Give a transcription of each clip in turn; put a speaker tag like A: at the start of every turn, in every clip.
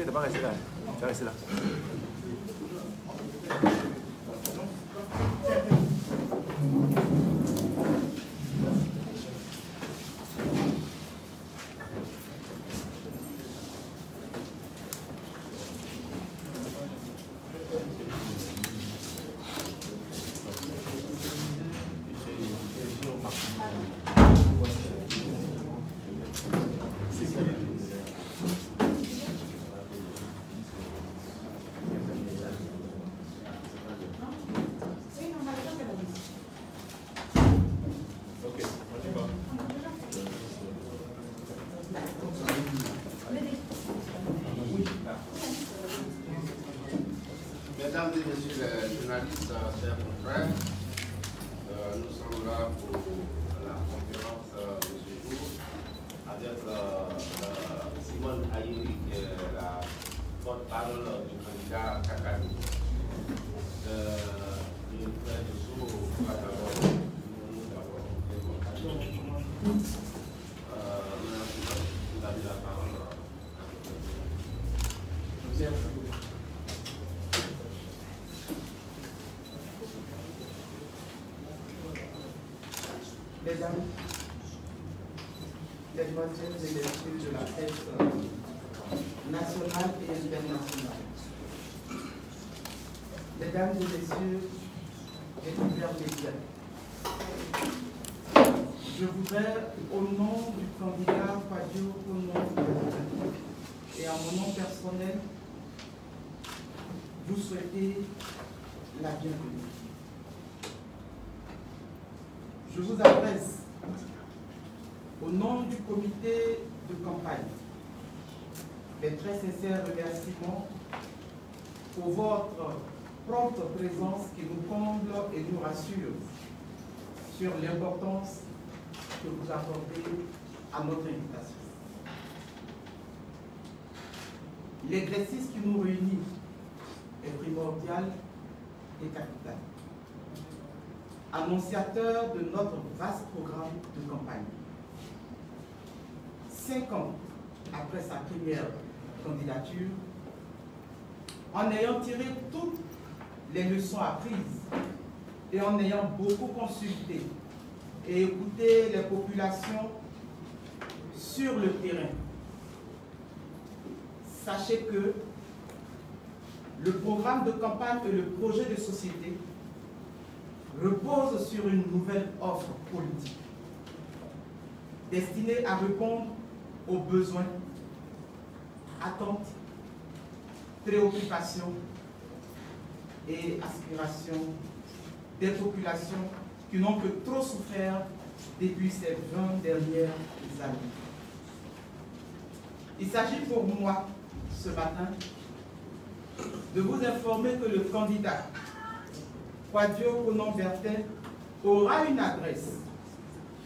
A: t'es pas resté là. Tu vas rester là.
B: Mesdames et messieurs les journalistes, chers confrères, nous sommes là pour la conférence de ce jour avec Simone Ayuri, qui est la porte-parole du candidat Kakadou. Le frère de Sou va d'abord nous avons vous avez la parole.
C: Mesdames, Mesdemoiselles et Messieurs de la presse nationale et internationale, Mesdames et Messieurs les divers médias, je voudrais, au nom du candidat Kwadio Kono et à mon nom personnel, vous souhaiter la bienvenue. Je vous adresse, au nom du comité de campagne, mes très sincères remerciements pour votre prompte présence qui nous comble et nous rassure sur l'importance que vous accordez à notre invitation. L'exercice qui nous réunit est primordial et capital. Annonciateur de notre vaste programme de campagne. 5 ans après sa première candidature, en ayant tiré toutes les leçons apprises et en ayant beaucoup consulté et écouté les populations sur le terrain, sachez que le programme de campagne et le projet de société repose sur une nouvelle offre politique destinée à répondre aux besoins, attentes, préoccupations et aspirations des populations qui n'ont que trop souffert depuis ces 20 dernières années. Il s'agit pour moi, ce matin, de vous informer que le candidat Kwadio Kono Bertin aura une adresse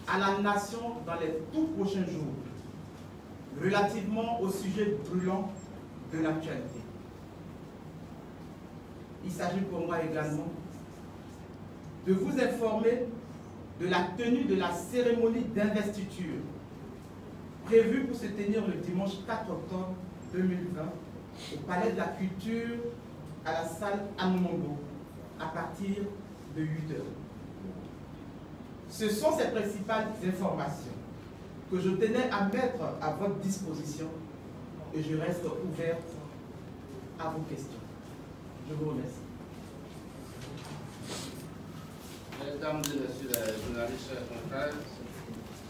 C: à la nation dans les tout prochains jours relativement au sujet brûlant de l'actualité. Il s'agit pour moi également de vous informer de la tenue de la cérémonie d'investiture prévue pour se tenir le dimanche 4 octobre 2020 au Palais de la Culture à la salle Anomongo à partir de 8 h. Ce sont ces principales informations que je tenais à mettre à votre disposition et je reste ouverte à vos questions. Je vous remercie.
B: Mesdames et messieurs les journalistes, chers confrères,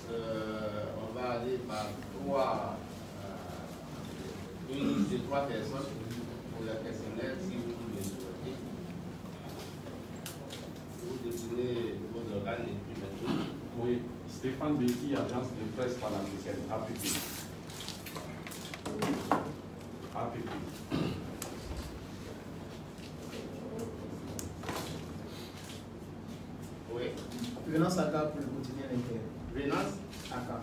B: on va aller par une liste de 3 personnes pour la questionnaire si vous le souhaitez. Vous définissez vos organes et puis maintenant.
D: Oui, Stéphane Betty, agence de presse panafricaine, APP. APP.
B: Oui.
C: Venance Aka pour le quotidien Inter.
B: Venance
C: Aka.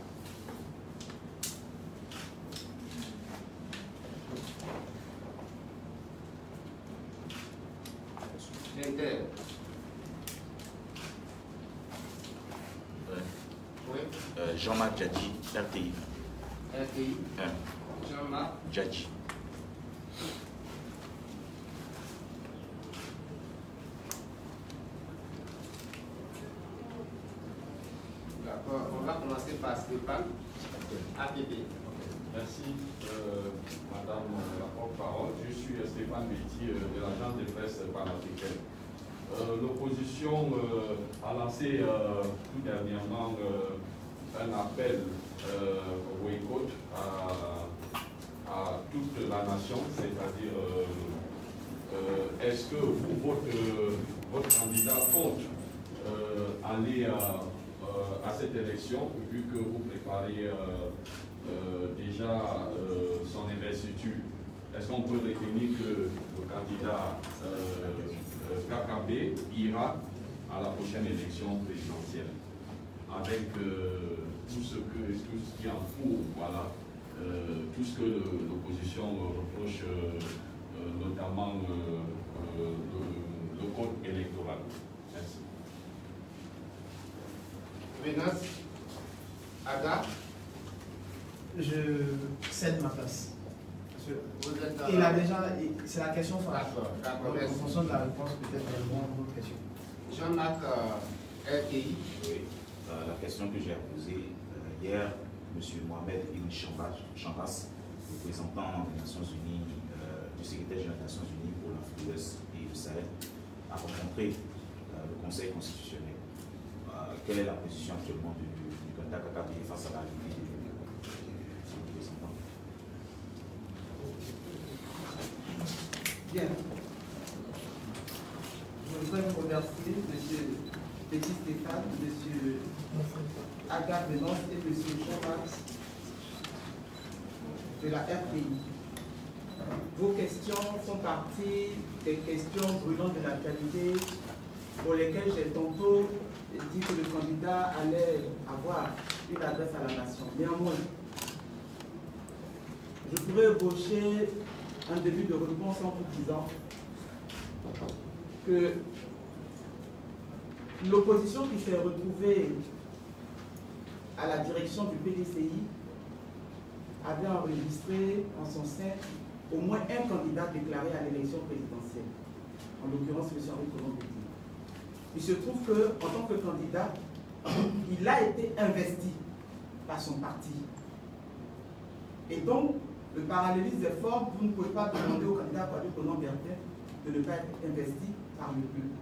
B: Inter. Oui.
A: Jean-Marc Djadji, RTI.
B: RTI.
A: Jean-Marc
B: Djadji. D'accord. On va commencer par Stéphane, APP.
D: Merci, Madame la porte-parole. Je suis Stéphane Béti de l'agence de presse panafricaine. L'opposition a lancé tout dernièrement un appel au boycott à toute la nation, c'est-à-dire est-ce que votre candidat compte aller à cette élection, vu que vous préparez déjà son investiture? Est-ce qu'on peut retenir que le candidat KKB ira à la prochaine élection présidentielle avec tout ce qui est en cours, voilà, tout ce que l'opposition reproche, notamment le code électoral? Merci.
B: Vénus, Aga.
A: Je cède ma place.
B: Vous êtes,
A: Il a déjà, c'est la question sur la
B: D'accord,
A: en fonction de la réponse, peut-être votre question.
B: Jean-Marc, RTI.
E: Oui, la question que j'ai posée hier, M. Mohamed Ibn Chambas, représentant des Nations Unies, du secrétaire général des Nations Unies pour l'Afrique de l'Ouest et le Sahel, a rencontré le Conseil constitutionnel. Quelle est la position actuellement du candidat KKB face à la République du représentant?
C: Bien. Je voudrais vous remercier, M. Petit Stéphane, M. Agar Venance et M. Chambas de la RPI. Vos questions font partie des questions brûlantes de l'actualité pour lesquelles j'ai tantôt dit que le candidat allait avoir une adresse à la nation. Néanmoins, je pourrais ébaucher un début de réponse en vous disant que l'opposition qui s'est retrouvée à la direction du PDCI avait enregistré en son sein au moins un candidat déclaré à l'élection présidentielle, en l'occurrence M. Henri Colomb. Il se trouve qu'en tant que candidat, il a été investi par son parti. Et donc, le parallélisme est fort, vous ne pouvez pas demander au candidat Kwadwo Konon-Bertin de ne pas être investi par le peuple.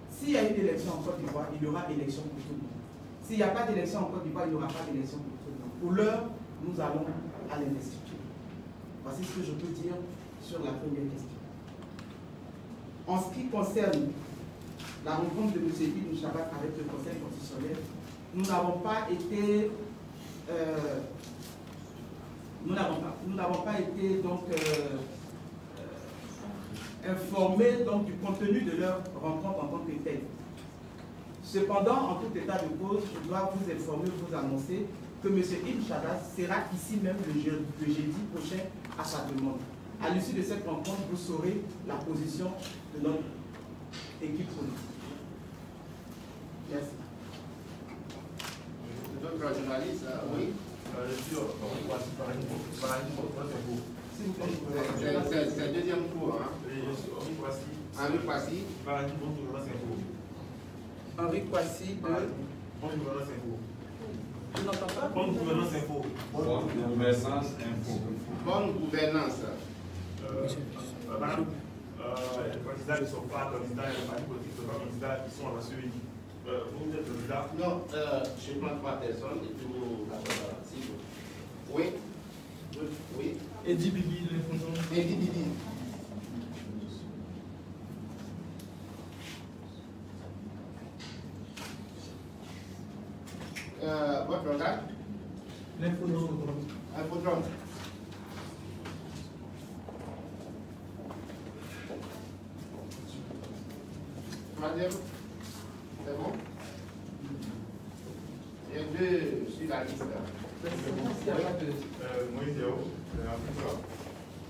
C: S'il y a une élection en Côte d'Ivoire, il y aura élection pour tout le monde. S'il n'y a pas d'élection en Côte d'Ivoire, il n'y aura pas d'élection pour tout le monde. Pour l'heure, nous allons à l'investiture. Voici ce que je peux dire sur la première question. En ce qui concerne la rencontre de M. Ibn Chambas avec le Conseil constitutionnel, nous n'avons pas été donc informés donc, du contenu de leur rencontre en tant que telle. Cependant, en tout état de cause, je dois vous informer, vous annoncer que M. Ibn Chambas sera ici même le jeudi prochain à sa demande. À l'issue de cette rencontre, vous saurez la position de notre équipe politique. Merci.
B: D'autres journalistes, oui. C'est le deuxième cours. Hein. Henri Kwasi.
C: Henri Kwasi de... Je n'entends pas.
F: Bonne gouvernance info.
D: Bonne gouvernance info.
B: Bonne gouvernance.
F: Madame, les candidats ne sont pas candidats, les partis politiques ne sont pas candidats, ils sont à la CEI. Vous êtes candidat?
B: Non, je prends 3 personnes et puis nous la. Oui. Oui.
F: Eddie Bibi de l'Infondon.
B: Eddie Bibi. Votre organe?
F: L'Infondon.
B: Infodrome. Troisième. C'est bon? Il y a 2 sur la liste.
F: Moïse Yao.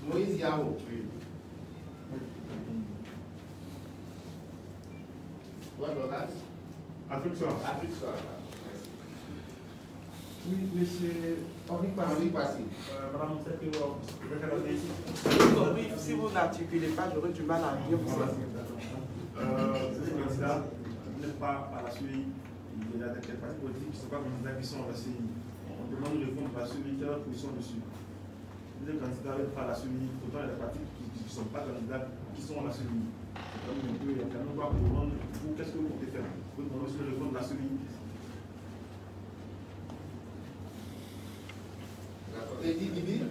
B: Moïse Yao.
F: Oui.
B: Votre organe?
F: Afrique Soir.
B: Afrique Soir.
C: Oui, monsieur Henri
B: Henri
C: Kwasi.
B: Kwasi.
F: Madame Sekrewa,
C: Oui, si vous n'articulez pas, j'aurai du mal à dire pour ça.
F: vous êtes candidat, vous n'êtes pas à la CEI. il y a des partis politiques qui ne sont pas candidats qui sont à la CENI. On demande de répondre à celui qui a la position dessus. Les candidats avec pas la CENI, pourtant il y a des partis qui ne sont pas candidats qui sont à la CENI. Il y a quand même pas pour demander, vous, qu'est-ce que vous comptez faire? Vous demandez aussi de répondre à la CENI.
B: D'accord. Et Didi?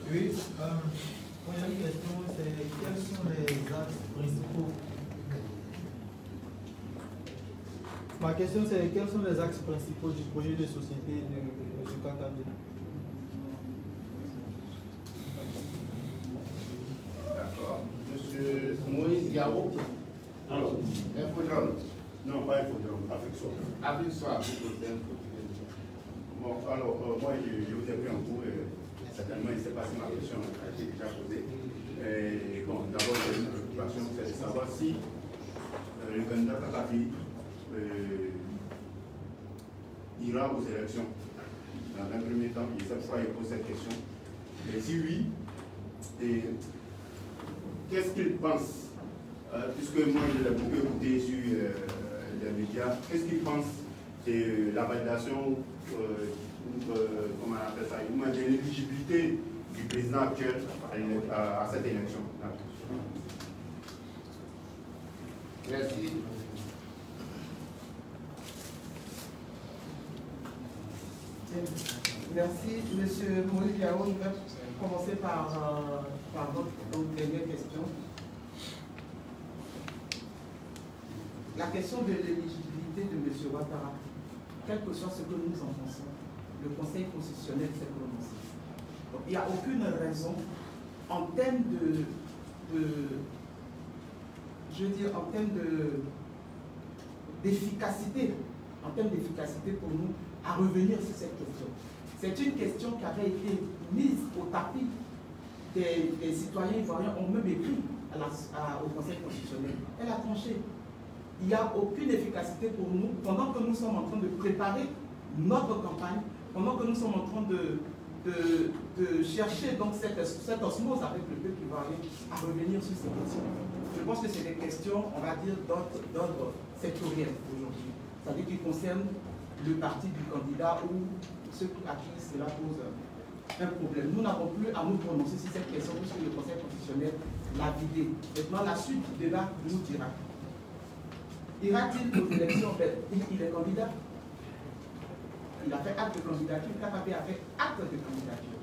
G: Oui, moi j'ai une question, c'est quels sont les axes principaux? Ma question c'est quels sont les axes principaux du projet de société de M. Kakabé?
B: D'accord. Monsieur Moïse Garo?
H: Alors,
B: Infodrame?
H: non, pas Infodrame, Afrique-Soir.
B: Afrique-Soir, vous posez un peu.
H: Bon, alors, moi, je vous ai pris en cours et certainement, il ne s'est pas si ma question a été déjà posée. Et, bon, d'abord, j'ai une préoccupation, c'est de savoir si le candidat Kakabé ira aux élections. Dans un premier temps, il sait pourquoi il pose cette question. Et si oui, qu'est-ce qu'il pense, puisque moi je l'ai beaucoup écouté sur les médias, qu'est-ce qu'il pense de la validation, comment on appelle ça, de l'éligibilité du président actuel à cette élection?
B: Merci.
C: Merci, Monsieur Moïse Gao. Je vais commencer par votre dernière question. La question de l'éligibilité de M. Ouattara, quel que soit ce que nous en pensons, le Conseil constitutionnel s'est prononcé. Donc, il n'y a aucune raison en termes d'efficacité pour nous à revenir sur cette question. C'est une question qui avait été mise au tapis des citoyens ivoiriens, ont même écrit au Conseil constitutionnel. Elle a tranché. Il n'y a aucune efficacité pour nous pendant que nous sommes en train de préparer notre campagne, pendant que nous sommes en train de chercher donc cette osmose avec le peuple ivoirien à revenir sur ces questions. Je pense que c'est des questions, on va dire, d'ordre sectoriel aujourd'hui. C'est-à-dire qui concernent le parti du candidat ou ceux à qui cela pose un problème. Nous n'avons plus à nous prononcer sur cette question puisque le Conseil constitutionnel l'a vidé. Maintenant, la suite du débat nous dira. Ira-t-il aux élections? Il est candidat. Il a fait acte de candidature. Kakabé a fait acte de candidature.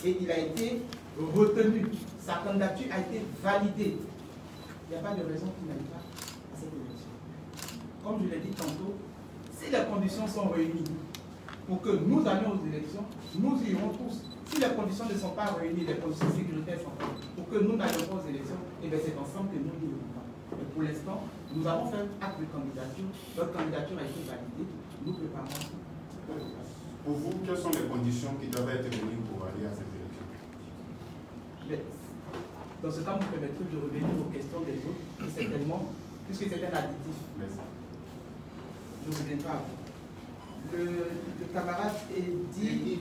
C: Et il a été retenu. Sa candidature a été validée. Il n'y a pas de raison qu'il n'aille pas à cette élection. Comme je l'ai dit tantôt, si les conditions sont réunies pour que nous allions aux élections, nous irons tous. Si les conditions ne sont pas réunies, les conditions sécuritaires sont pas pour que nous n'allions pas aux élections, et bien c'est ensemble que nous irons pas. Mais pour l'instant, nous avons fait acte de candidature, notre candidature a été validée, nous préparons.
H: Pour vous, quelles sont les conditions qui doivent être réunies pour aller à cette élection?
C: Mais, dans ce cas, vous permettrez de revenir aux questions des autres, et certainement, puisque c'est un additif.
H: Merci.
C: Je ne reviendrai pas à vous. Le camarade Didi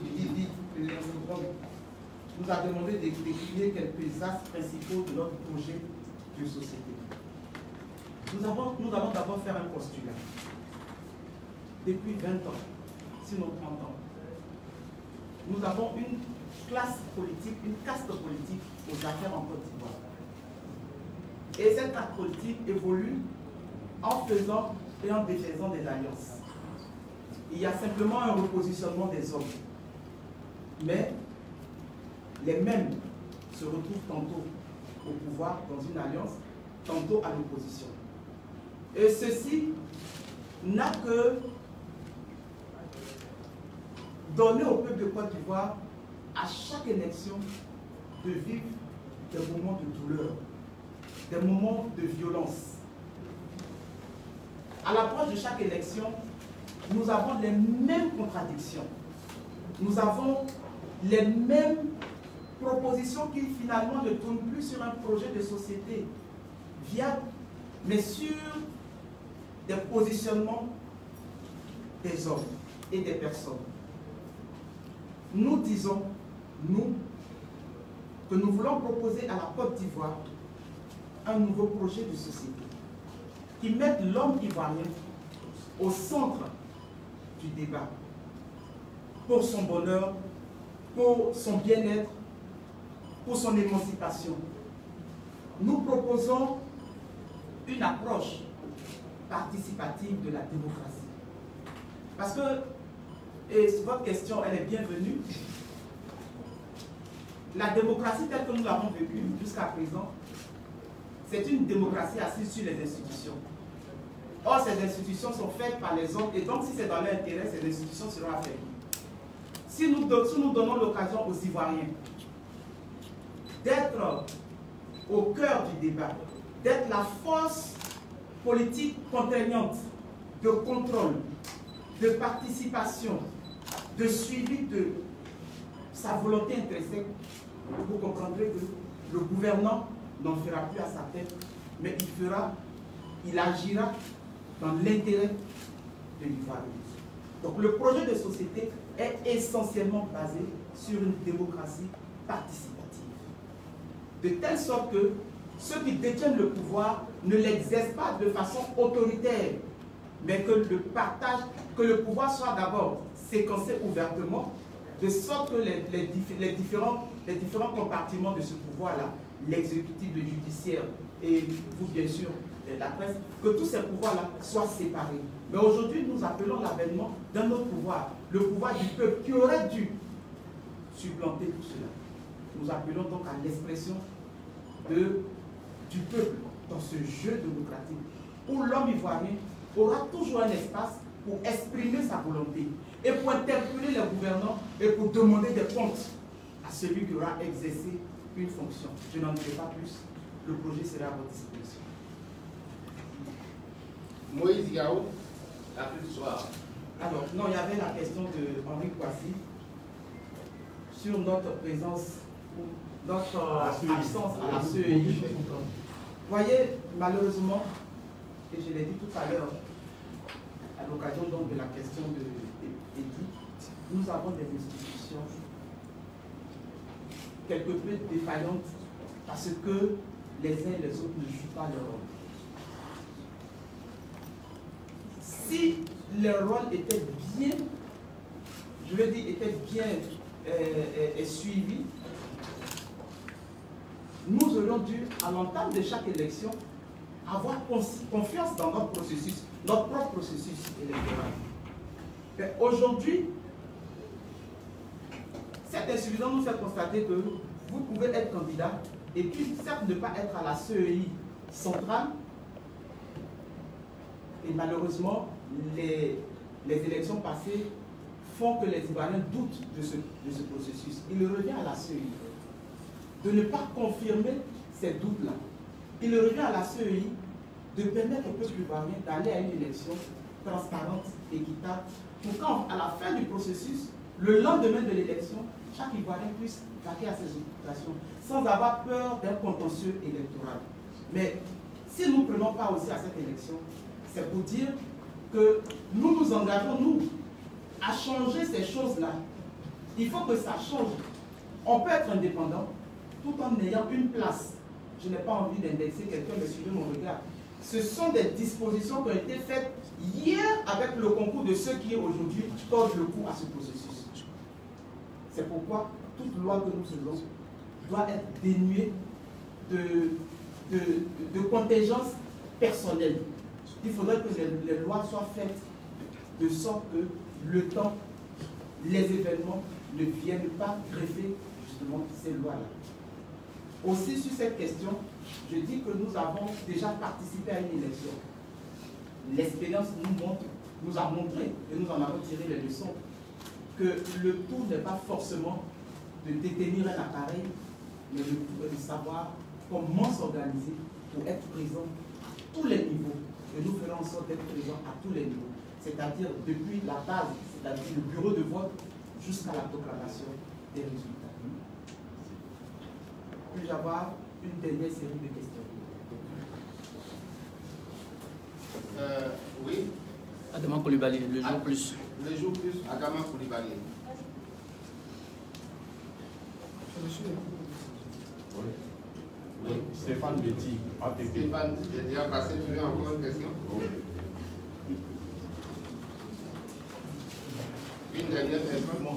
C: nous a demandé de décliner quelques axes principaux de notre projet de société. Nous allons d'abord faire un postulat. Depuis 20 ans, sinon 30 ans, nous avons une classe politique, une caste politique aux affaires en Côte d'Ivoire. Et cette caste politique évolue en faisant et en défaisant des alliances. Il y a simplement un repositionnement des hommes. Mais les mêmes se retrouvent tantôt au pouvoir dans une alliance, tantôt à l'opposition. Et ceci n'a que donné au peuple de Côte d'Ivoire, à chaque élection, de vivre des moments de douleur, des moments de violence. À l'approche de chaque élection, nous avons les mêmes contradictions. Nous avons les mêmes propositions qui finalement ne tournent plus sur un projet de société viable, mais sur des positionnements des hommes et des personnes. Nous disons, nous, que nous voulons proposer à la Côte d'Ivoire un nouveau projet de société qui mette l'homme ivoirien au centre du débat, pour son bonheur, pour son bien-être, pour son émancipation. Nous proposons une approche participative de la démocratie. Parce que, et votre question, elle est bienvenue, la démocratie telle que nous l'avons vécue jusqu'à présent, c'est une démocratie assise sur les institutions. Or, ces institutions sont faites par les hommes, et donc si c'est dans leur intérêt, ces institutions seront affaiblies. Si nous donnons l'occasion aux Ivoiriens d'être au cœur du débat, d'être la force politique contraignante de contrôle, de participation, de suivi de sa volonté intrinsèque, vous comprendrez que le gouvernant n'en fera plus à sa tête, mais il agira dans l'intérêt de l'Ivoire. Donc le projet de société est essentiellement basé sur une démocratie participative. De telle sorte que ceux qui détiennent le pouvoir ne l'exercent pas de façon autoritaire, mais que le pouvoir soit d'abord séquencé ouvertement, de sorte que les différents compartiments de ce pouvoir-là, l'exécutif, le judiciaire et vous bien sûr la presse, que tous ces pouvoirs-là soient séparés. Mais aujourd'hui, nous appelons l'avènement d'un autre pouvoir, le pouvoir du peuple, qui aurait dû supplanter tout cela. Nous appelons donc à l'expression du peuple dans ce jeu démocratique, où l'homme ivoirien aura toujours un espace pour exprimer sa volonté et pour interpeller les gouvernants et pour demander des comptes à celui qui aura exercé une fonction. Je n'en dirai pas plus. Le projet sera à votre disposition.
B: Moïse Yao, la plus soir.
C: Alors, non, il y avait la question de Henri Kouassi sur notre présence, notre absence à la CEI. Vous voyez, malheureusement, et je l'ai dit tout à l'heure, à l'occasion donc de la question d'Edith, nous avons des institutions quelque peu défaillantes parce que les uns et les autres ne jouent pas leur rôle. Si leur rôle était bien, je veux dire, était bien suivi, nous aurions dû, à l'entame de chaque élection, avoir confiance dans notre processus, notre propre processus électoral. Mais aujourd'hui, cette insuffisance nous fait constater que vous pouvez être candidat et puis certes ne pas être à la CEI centrale. Et malheureusement, les élections passées font que les Ivoiriens doutent de ce processus. Il revient à la CEI de ne pas confirmer ces doutes-là. Il revient à la CEI de permettre au peuple ivoirien d'aller à une élection transparente, équitable, pour qu'à la fin du processus, le lendemain de l'élection, chaque Ivoirien puisse vaquer à ses occupations sans avoir peur d'un contentieux électoral. Mais si nous ne prenons pas aussi à cette élection, c'est pour dire que nous nous engageons, nous, à changer ces choses-là. Il faut que ça change. On peut être indépendant tout en ayant une place. Je n'ai pas envie d'indexer quelqu'un, mais suivez mon regard. Ce sont des dispositions qui ont été faites hier avec le concours de ceux qui aujourd'hui tordent le cou à ce processus. C'est pourquoi toute loi que nous faisons doit être dénuée de contingence personnelle. Il faudrait que les lois soient faites de sorte que le temps, les événements ne viennent pas greffer justement ces lois-là. Aussi sur cette question, je dis que nous avons déjà participé à une élection. L'expérience nous a montré, et nous en avons tiré les leçons, que le tout n'est pas forcément de détenir un appareil, mais le tout est de savoir comment s'organiser pour être présent à tous les niveaux. Et nous ferons en sorte d'être présents à tous les niveaux. C'est-à-dire depuis la base, c'est-à-dire le bureau de vote, jusqu'à la proclamation des résultats. Puis-je avoir une dernière série de questions?
B: Oui.
I: Adama Koulibaly, le jour plus.
B: Le jour plus, Adama Koulibaly.
D: Oui. Stéphane Betty, ATP.
B: Stéphane, j'ai déjà passé, tu veux encore une question? Une dernière question.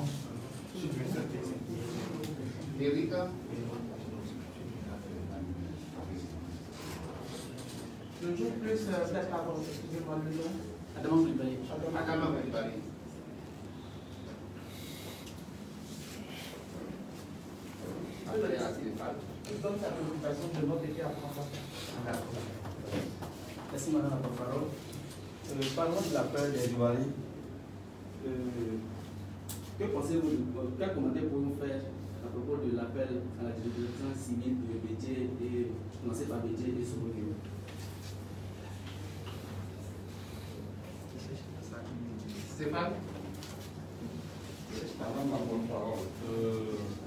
B: Erika.
C: Le jour plus, peut-être avant, excusez-moi le nom.
I: Adama Coulibaly.
B: Adama Coulibaly. Après, à Stéphane.
C: Je donne sa préoccupation de notre été à François.
I: Merci madame la parole.
J: Parlons de l'appel des Douali.
I: Que pensez-vous, quel commentaire pouvez-vous faire à propos de l'appel à la désobéissance civile de Bédié et lancé par Bédié et Sorogero?
B: Stéphane.
D: Madame la porte-parole,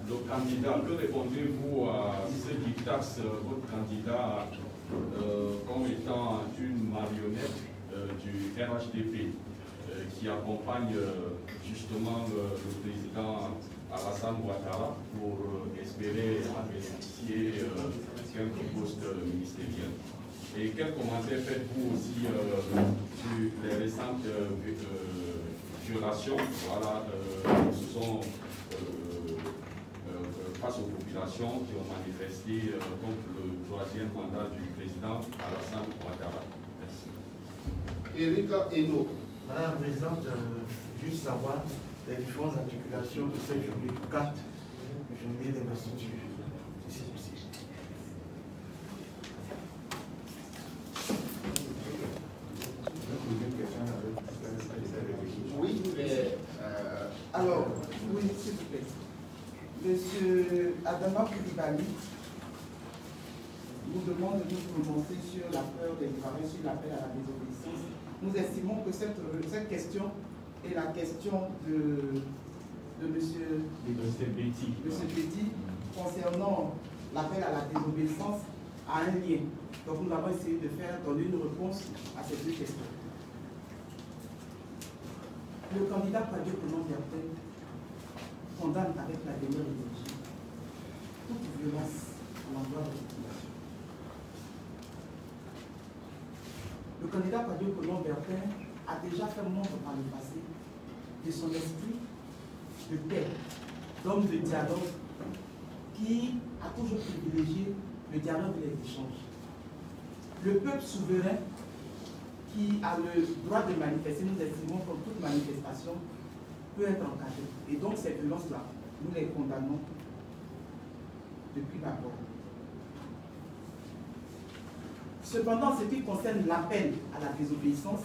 D: le candidat, que répondez-vous à ceux qui taxent votre candidat comme étant une marionnette du RHDP qui accompagne justement le président Alassane Ouattara pour espérer bénéficier quelques postes ministériels? Et quel commentaire faites-vous aussi sur les récentes violations, voilà, ce sont face aux populations qui ont manifesté contre le troisième mandat du président Alassane Ouattara? Merci.
B: Erika Eno.
A: Madame la Présidente, juste savoir les différentes articulations de cette journée 4, journée d'investiture. C'est possible.
B: Oui, mais.
C: Alors, oui, s'il vous plaît. Monsieur Adama Coulibaly nous demande de nous prononcer sur la peur des Ivoiriens, sur l'appel à la désobéissance. Nous estimons que cette question est la question de monsieur Béti concernant l'appel à la désobéissance a un lien. Donc nous avons essayé de donner une réponse à ces deux questions. Le candidat Kwadjo Konan-Bertin condamne avec la dernière énergie toute violence à l'endroit de la population. Le candidat Kwadjo Konan-Bertin a déjà fait montre par le passé de son esprit de paix, d'homme de dialogue, qui a toujours privilégié le dialogue et les échanges. Le peuple souverain qui a le droit de manifester, nous estimons que toute manifestation peut être encadrée. Et donc ces violences-là, nous les condamnons depuis d'abord. Cependant, ce qui concerne l'appel à la désobéissance,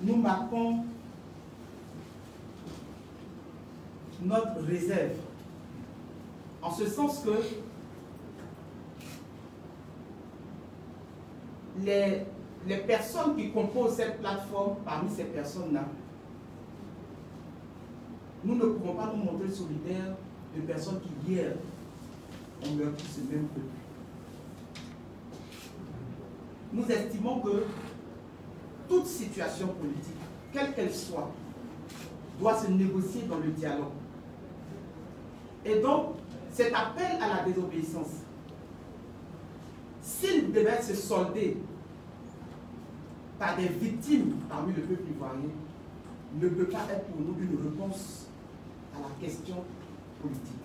C: nous marquons notre réserve, en ce sens que les personnes qui composent cette plateforme, parmi ces personnes-là, nous ne pourrons pas nous montrer solidaires de personnes qui hier ont meurtri ce même peuple. Nous estimons que toute situation politique, quelle qu'elle soit, doit se négocier dans le dialogue. Et donc, cet appel à la désobéissance, s'il devait se solder par des victimes parmi le peuple ivoirien, ne peut pas être pour nous une réponse à la question politique.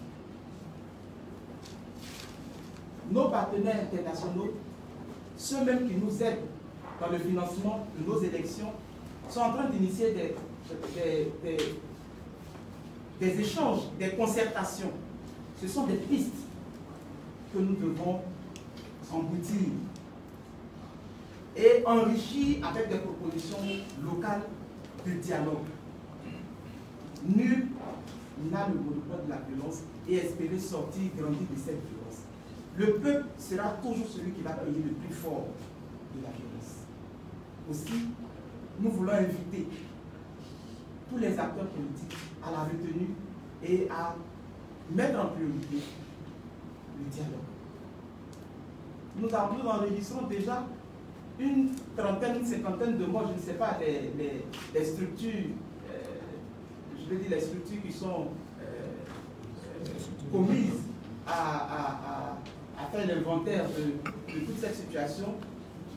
C: Nos partenaires internationaux, ceux même qui nous aident dans le financement de nos élections, sont en train d'initier des échanges, des concertations. Ce sont des pistes que nous devons emboutir et enrichir avec des propositions locales de dialogue. Nul n'a le monopole de la violence et espérer sortir grandi de cette violence. Le peuple sera toujours celui qui va payer le plus fort de la violence. Aussi, nous voulons inviter tous les acteurs politiques à la retenue et à mettre en priorité le dialogue. Nous enregistrons déjà une trentaine, une cinquantaine de morts, je ne sais pas, des structures, je veux dire les structures qui sont commises à faire l'inventaire de toute cette situation,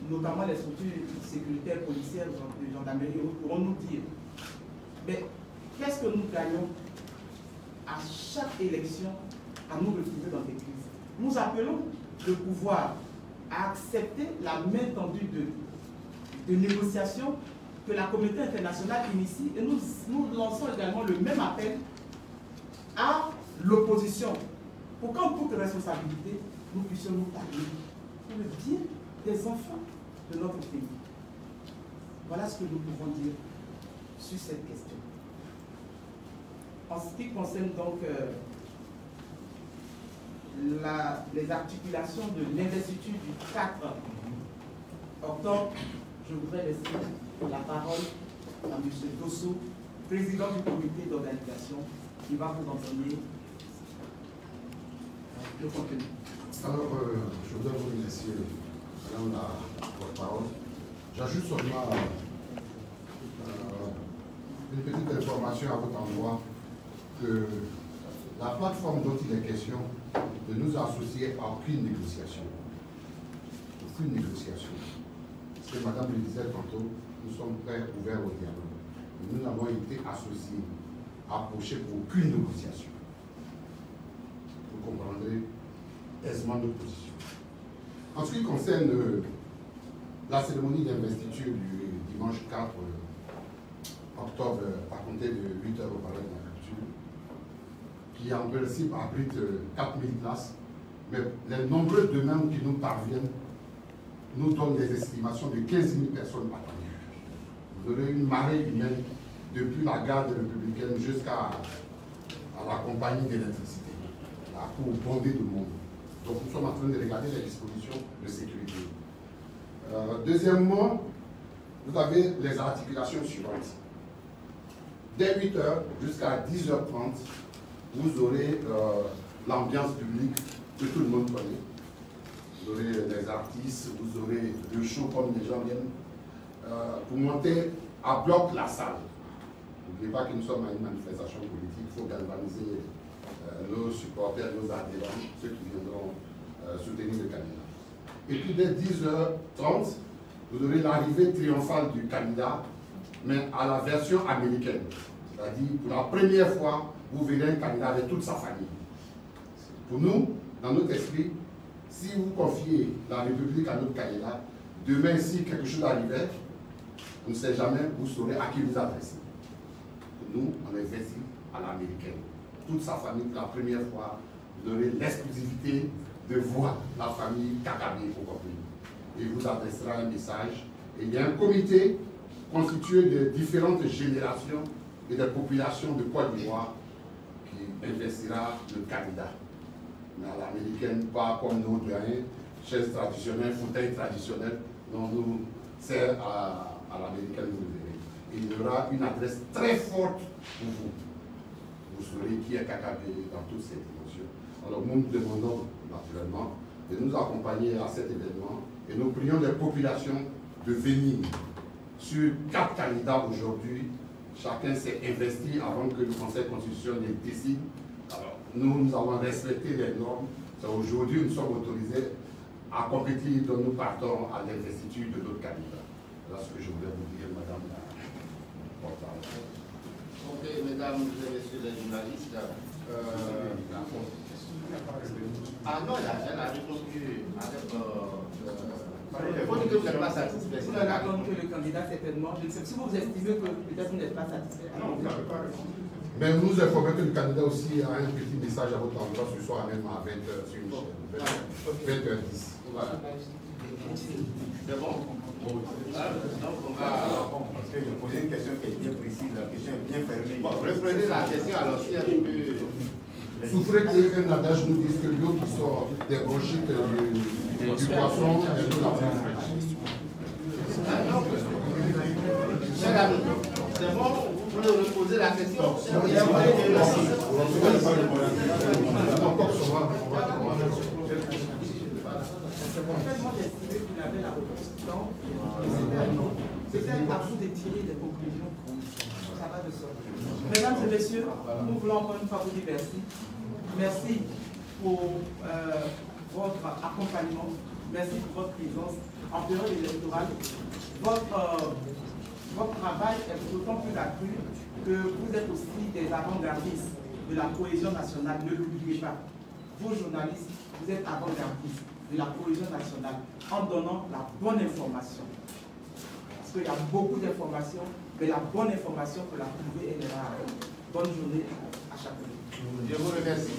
C: notamment les structures sécuritaires, policières, de gendarmerie, pourront nous dire. Mais qu'est-ce que nous gagnons à chaque élection à nous retrouver dans des crises? Nous appelons le pouvoir à accepter la main tendue de négociation que la communauté internationale initie, et nous lançons également le même appel à l'opposition pour qu'en toute responsabilité, nous puissions nous parler pour le bien des enfants de notre pays. Voilà ce que nous pouvons dire sur cette question. En ce qui concerne donc les articulations de l'investiture du 4 octobre, je voudrais laisser la parole à M. Dosso, président du comité d'organisation, qui va vous enseigner le contenu.
K: Alors, je voudrais vous remercier, Madame la porte-parole. J'ajoute seulement une petite information à votre endroit que la plateforme dont il est question ne nous associe à aucune négociation. Aucune négociation. Ce que Madame le disait tantôt, nous sommes prêts, ouverts au dialogue. Nous n'avons été associés, approchés pour aucune négociation. Vous comprendrez aisément notre position. En ce qui concerne la cérémonie d'investiture du dimanche 4 octobre à compter de 8 h au Palais de la Culture, qui en principe abrite 4000 places, mais les nombreux demandes qui nous parviennent nous donnent des estimations de 15 000 personnes attendues. Vous aurez une marée humaine depuis la gare républicaine jusqu'à la compagnie d'électricité, pour bonder de monde. Donc nous sommes en train de regarder les dispositions de sécurité. Deuxièmement, vous avez les articulations suivantes. Dès 8 h jusqu'à 10 h 30, vous aurez l'ambiance publique que tout le monde connaît. Vous aurez les artistes, vous aurez le show comme les gens viennent. Pour monter à bloc la salle. N'oubliez pas que nous sommes à une manifestation politique, il faut galvaniser nos supporters, nos adhérents, ceux qui viendront soutenir le candidat. Et puis dès 10 h 30, vous aurez l'arrivée triomphale du candidat, mais à la version américaine. C'est-à-dire, pour la première fois, vous verrez un candidat avec toute sa famille. Pour nous, dans notre esprit, si vous confiez la République à notre candidat, demain, si quelque chose arrivait, on ne sait jamais, vous saurez à qui vous adresser. Nous, on investit à l'américaine. Toute sa famille, pour la première fois, vous aurez l'exclusivité de voir la famille Kagame au compris. Il vous adressera un message. Et il y a un comité constitué de différentes générations et de populations de Côte d'Ivoire qui investira le candidat. Mais à l'américaine, pas comme nos doyens, chaises traditionnelles, fauteuils traditionnels. Non, nous sert à l'américaine, vous verrez. Et il y aura une adresse très forte pour vous. Vous saurez qui est Kagame dans toutes ces dimensions. Alors nous nous demandons naturellement de nous accompagner à cet événement et nous prions les populations de venir. Sur 4 candidats aujourd'hui, chacun s'est investi avant que le Conseil constitutionnel décide. Alors nous avons respecté les normes. Aujourd'hui, nous sommes autorisés à compétir, donc nous partons à l'investiture de notre candidat. Voilà ce que je voulais vous dire, Madame la porte-parole.
B: Ok, mesdames et messieurs les journalistes. Ah non, elle a répondu avec. Il faut dire que vous n'êtes pas satisfait.
C: Vous n'avez attendre que le candidat, certainement. Si vous estimez que peut-être vous n'êtes pas satisfait.
K: Mais nous informons que le candidat aussi a un petit message à votre endroit ce soir, même à 20 h sur une chaîne. 20h10.
B: Voilà. C'est bon? Donc on va.
H: Parce que j'ai posé une question qui est bien précise, la question est bien fermée.
B: Bon, reprenez la question alors si elle peut.
K: Souffrez qu'un adage nous dise que l'eau qui sort des bronchites du poisson est de la plus fraîche.
B: Cher ami, c'est bon, vous voulez reposer la question?
C: C'est à vous de tirer des conclusions. Ça va de sorte. Mesdames et messieurs, nous voulons encore une fois vous dire merci. Merci pour votre accompagnement. Merci pour votre présence. en période électorale, votre travail est d'autant plus accru que vous êtes aussi des avant-gardistes de la cohésion nationale. Ne l'oubliez pas. Vous, journalistes, vous êtes avant-gardistes de la cohésion nationale en donnant la bonne information. Parce qu'il y a beaucoup d'informations, mais la bonne information pour la trouver, elle est rare. Bonne journée à chacun.
H: Je vous remercie.